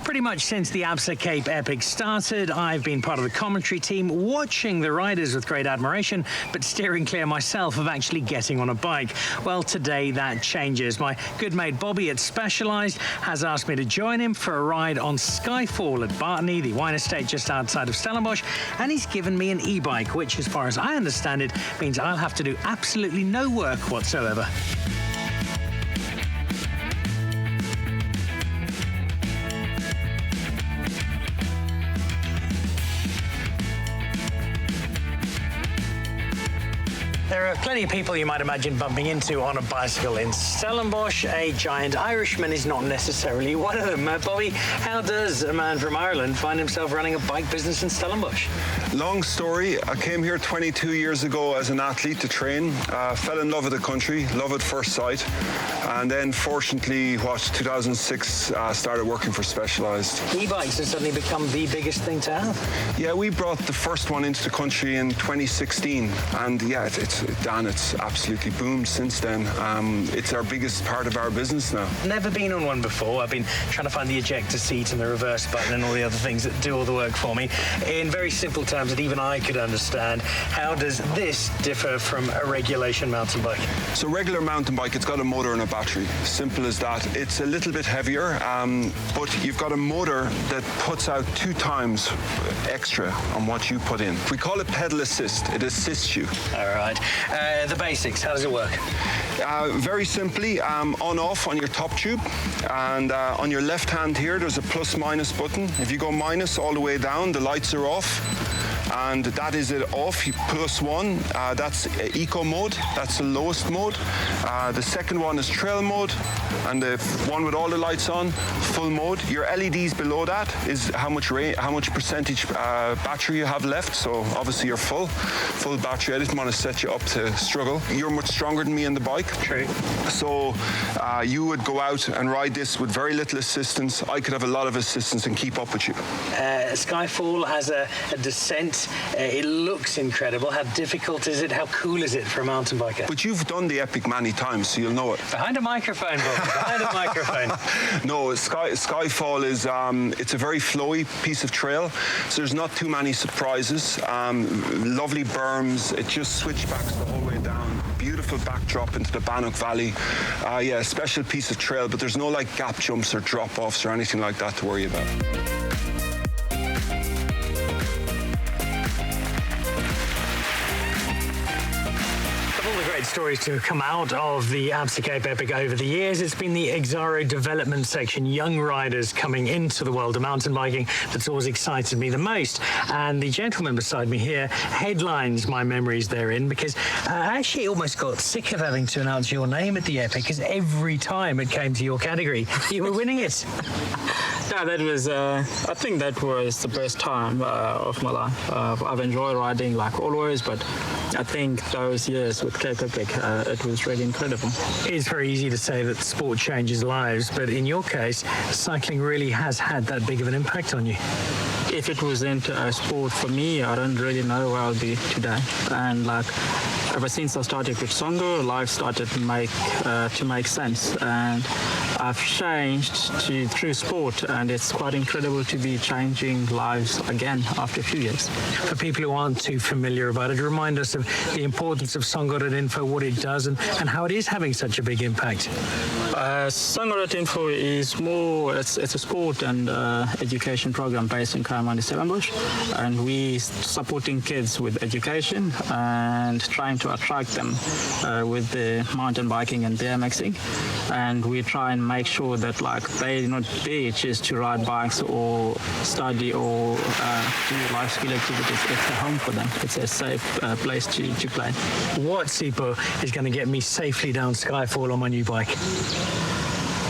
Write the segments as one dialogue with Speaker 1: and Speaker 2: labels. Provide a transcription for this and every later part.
Speaker 1: Pretty much since the Absa Cape Epic started, I've been part of the commentary team, watching the riders with great admiration, but steering clear myself of actually getting on a bike. Well, today that changes. My good mate Bobby at Specialized has asked me to join him for a ride on Skyfall at Bartinney, the wine estate just outside of Stellenbosch, and he's given me an e-bike, which, as far as I understand it, means I'll have to do absolutely no work whatsoever. There are plenty of people you might imagine bumping into on a bicycle in Stellenbosch. A giant Irishman is not necessarily one of them. Bobby, how does a man from Ireland find himself running a bike business in Stellenbosch?
Speaker 2: Long story. I came here 22 years ago as an athlete to train. Fell in love with the country, love at first sight. And then, fortunately, 2006, started working for Specialized.
Speaker 1: E-bikes have suddenly become the biggest thing to have.
Speaker 2: Yeah, we brought the first one into the country in 2016. And yeah, it's absolutely boomed since then. It's our biggest part of our business now.
Speaker 1: Never been on one before. I've been trying to find the ejector seat and the reverse button and all the other things that do all the work for me. In very simple terms that even I could understand, how does this differ from a regulation mountain bike?
Speaker 2: So regular mountain bike, it's got a motor and a battery. Simple as that. It's a little bit heavier, but you've got a motor that puts out 2 times extra on what you put in. We call it pedal assist. It assists you.
Speaker 1: All right. The basics, how does it work?
Speaker 2: Very simply, on-off on your top tube, and on your left hand here there's a plus-minus button. If you go minus all the way down, the lights are off. And that is it off. +1, that's eco mode, that's the lowest mode. The second one is trail mode, and the one with all the lights on, full mode. Your LEDs below that is how much percentage battery you have left. So obviously you're full battery. I didn't want to set you up to struggle. You're much stronger than me on the bike.
Speaker 1: True.
Speaker 2: So you would go out and ride this with very little assistance. I could have a lot of assistance and keep up with you.
Speaker 1: Skyfall has a descent. It looks incredible. How difficult is it? How cool is it for a mountain biker?
Speaker 2: But you've done the Epic many times, so you'll know it.
Speaker 1: Behind a microphone, Bob. Behind a microphone.
Speaker 2: No, Skyfall is it's a very flowy piece of trail, so there's not too many surprises. Lovely berms. It just switchbacks the whole way down. Beautiful backdrop into the Bannock Valley. Yeah, a special piece of trail, but there's no like gap jumps or drop-offs or anything like that to worry about.
Speaker 1: Stories to come out of the Absa Cape Epic over the years. It's been the Exaro development section, young riders coming into the world of mountain biking, that's always excited me the most. And the gentleman beside me here headlines my memories therein, because I actually almost got sick of having to announce your name at the Epic, because every time it came to your category, you were winning it.
Speaker 3: Yeah, that was, I think that was the best time of my life. I've enjoyed riding like always, but I think those years with Cape Epic, it was really incredible.
Speaker 1: It's very easy to say that sport changes lives, but in your case, cycling really has had that big of an impact on you.
Speaker 3: If it wasn't a sport for me, I don't really know where I'll be today. And like, ever since I started with Songo, life started to make sense. And I've changed through sport, and it's quite incredible to be changing lives again after a few years.
Speaker 1: For people who aren't too familiar about it, remind us of the importance of songo.info, what it does, and how it is having such a big impact.
Speaker 3: Songo.info is more, it's a sport and education program based in comapny, Stellenbosch, and we supporting kids with education and trying to attract them with the mountain biking and BMXing, and we try and make sure that like they're not there just to ride bikes or study or do life skill activities. It's a home for them. It's a safe place to play.
Speaker 1: What, Sipo, is going to get me safely down Skyfall on my new bike?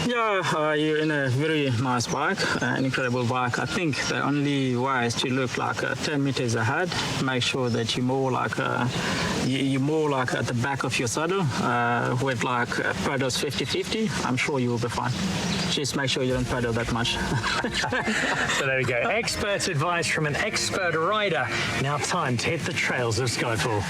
Speaker 3: Yeah, you're in a very nice bike, an incredible bike. I think the only way is to look like 10 meters ahead. Make sure that you're more like at the back of your saddle with like pedals 50-50. I'm sure you will be fine. Just make sure you don't pedal that much.
Speaker 1: So there we go. Expert advice from an expert rider. Now time to hit the trails of Skyfall.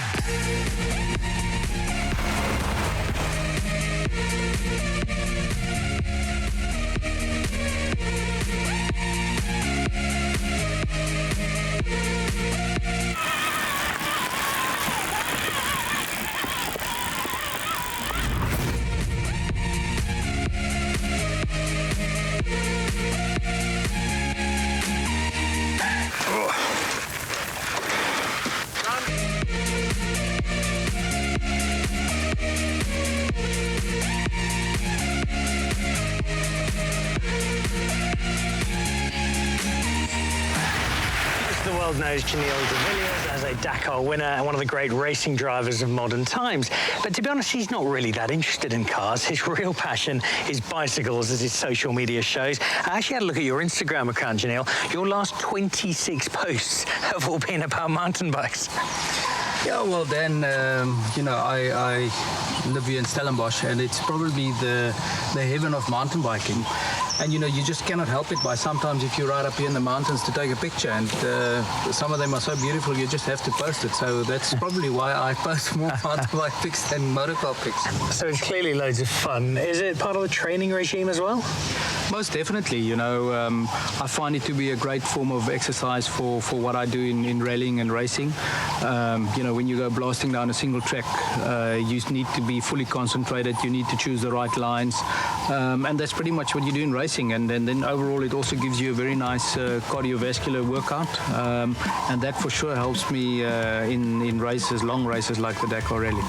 Speaker 1: world knows Giniel de Villiers as a Dakar winner and one of the great racing drivers of modern times. But to be honest, he's not really that interested in cars. His real passion is bicycles, as his social media shows. I actually had a look at your Instagram account, Giniel. Your last 26 posts have all been about mountain bikes.
Speaker 4: Yeah, well, Dan, I live here in Stellenbosch, and it's probably the heaven of mountain biking. And, you just cannot help it by sometimes if you ride up here in the mountains to take a picture, and some of them are so beautiful, you just have to post it. So that's probably why I post more mountain bike pics than motorcar pics.
Speaker 1: So it's clearly loads of fun. Is it part of the training regime as well?
Speaker 4: Most definitely, I find it to be a great form of exercise for what I do in rallying and racing. When you go blasting down a single track, you need to be fully concentrated, you need to choose the right lines, and that's pretty much what you do in racing. And then overall it also gives you a very nice cardiovascular workout, and that for sure helps me in races, long races like the Dakar Rally.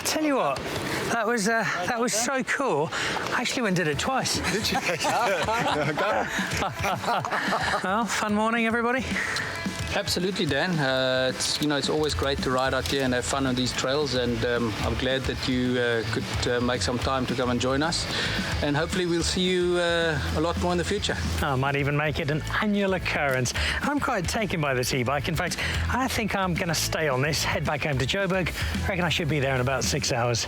Speaker 1: Tell you what, that was so cool. I actually went and did it twice.
Speaker 2: Did you?
Speaker 1: Well, fun morning, everybody.
Speaker 4: Absolutely, Dan. It's always great to ride out here and have fun on these trails, and I'm glad that you could make some time to come and join us. And hopefully we'll see you a lot more in the future.
Speaker 1: I might even make it an annual occurrence. I'm quite taken by this e-bike. In fact, I think I'm going to stay on this, head back home to Joburg. I reckon I should be there in about 6 hours.